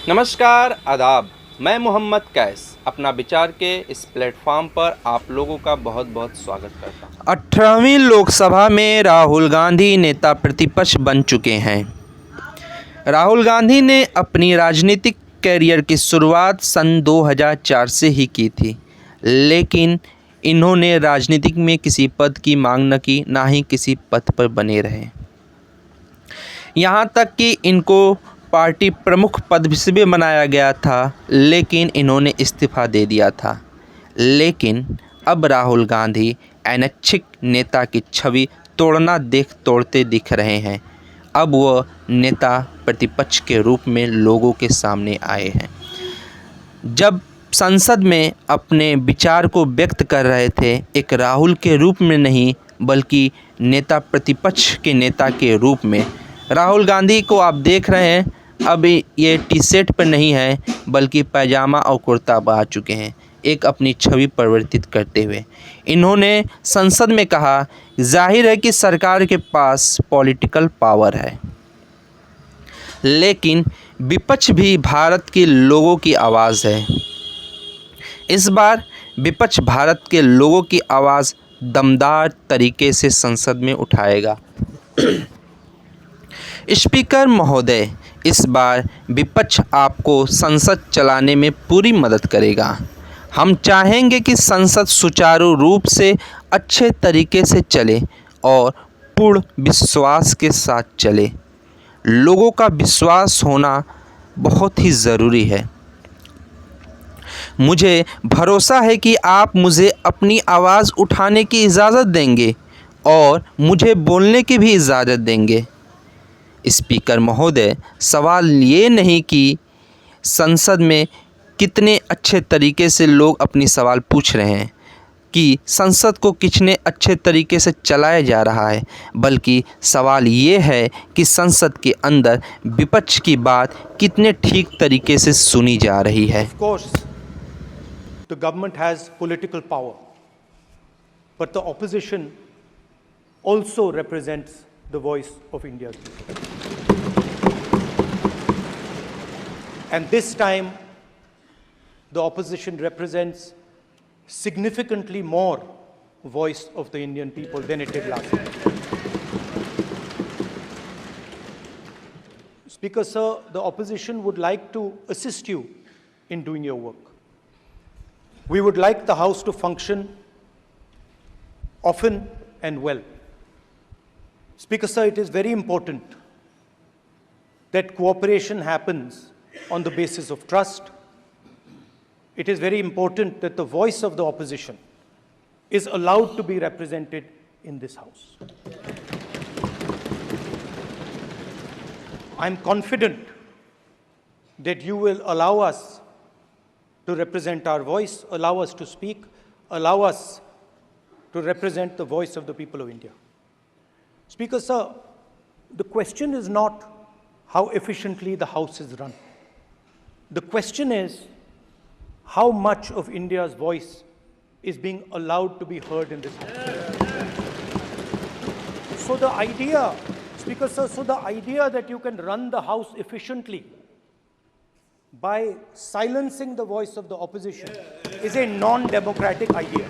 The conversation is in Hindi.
नमस्कार आदाब। मैं मोहम्मद कैस अपना विचार के इस प्लेटफॉर्म पर आप लोगों का बहुत बहुत स्वागत करता हूं। 18वीं लोकसभा में राहुल गांधी नेता प्रतिपक्ष बन चुके हैं। राहुल गांधी ने अपनी राजनीतिक कैरियर की शुरुआत सन 2004 से ही की थी, लेकिन इन्होंने राजनीतिक में किसी पद की मांग न की, ना ही किसी पद पर बने रहे। यहाँ तक कि इनको पार्टी प्रमुख पद से भी बनाया गया था, लेकिन इन्होंने इस्तीफ़ा दे दिया था। लेकिन अब राहुल गांधी अनैच्छिक नेता की छवि तोड़ते दिख रहे हैं। अब वह नेता प्रतिपक्ष के रूप में लोगों के सामने आए हैं। जब संसद में अपने विचार को व्यक्त कर रहे थे, एक राहुल के रूप में नहीं बल्कि नेता प्रतिपक्ष के नेता के रूप में राहुल गांधी को आप देख रहे हैं। अब ये टी शर्ट पर नहीं है बल्कि पैजामा और कुर्ता पा चुके हैं, एक अपनी छवि परिवर्तित करते हुए। इन्होंने संसद में कहा, जाहिर है कि सरकार के पास पॉलिटिकल पावर है, लेकिन विपक्ष भी भारत के लोगों की आवाज़ है। इस बार विपक्ष भारत के लोगों की आवाज़ दमदार तरीके से संसद में उठाएगा। स्पीकर महोदय, इस बार विपक्ष आपको संसद चलाने में पूरी मदद करेगा। हम चाहेंगे कि संसद सुचारू रूप से अच्छे तरीके से चले और पूर्ण विश्वास के साथ चले। लोगों का विश्वास होना बहुत ही ज़रूरी है। मुझे भरोसा है कि आप मुझे अपनी आवाज़ उठाने की इजाज़त देंगे और मुझे बोलने की भी इजाज़त देंगे। स्पीकर महोदय, सवाल ये नहीं कि संसद में कितने अच्छे तरीके से लोग अपनी सवाल पूछ रहे हैं, कि संसद को कितने अच्छे तरीके से चलाया जा रहा है, बल्कि सवाल ये है कि संसद के अंदर विपक्ष की बात कितने ठीक तरीके से सुनी जा रही है। Of course, the government has political power, but the opposition also represents the voice of India's people. And this time, the opposition represents significantly more voice of the Indian people than it did last time. Speaker, sir, the opposition would like to assist you in doing your work. We would like the House to function often and well. Speaker, sir, it is very important that cooperation happens on the basis of trust. It is very important that the voice of the opposition is allowed to be represented in this House. I'm confident that you will allow us to represent our voice, allow us to speak, allow us to represent the voice of the people of India. Speaker, sir, the question is not how efficiently the House is run. The question is how much of India's voice is being allowed to be heard in this House. So the idea, Speaker, sir, so the idea that you can run the House efficiently by silencing the voice of the opposition is a non-democratic idea.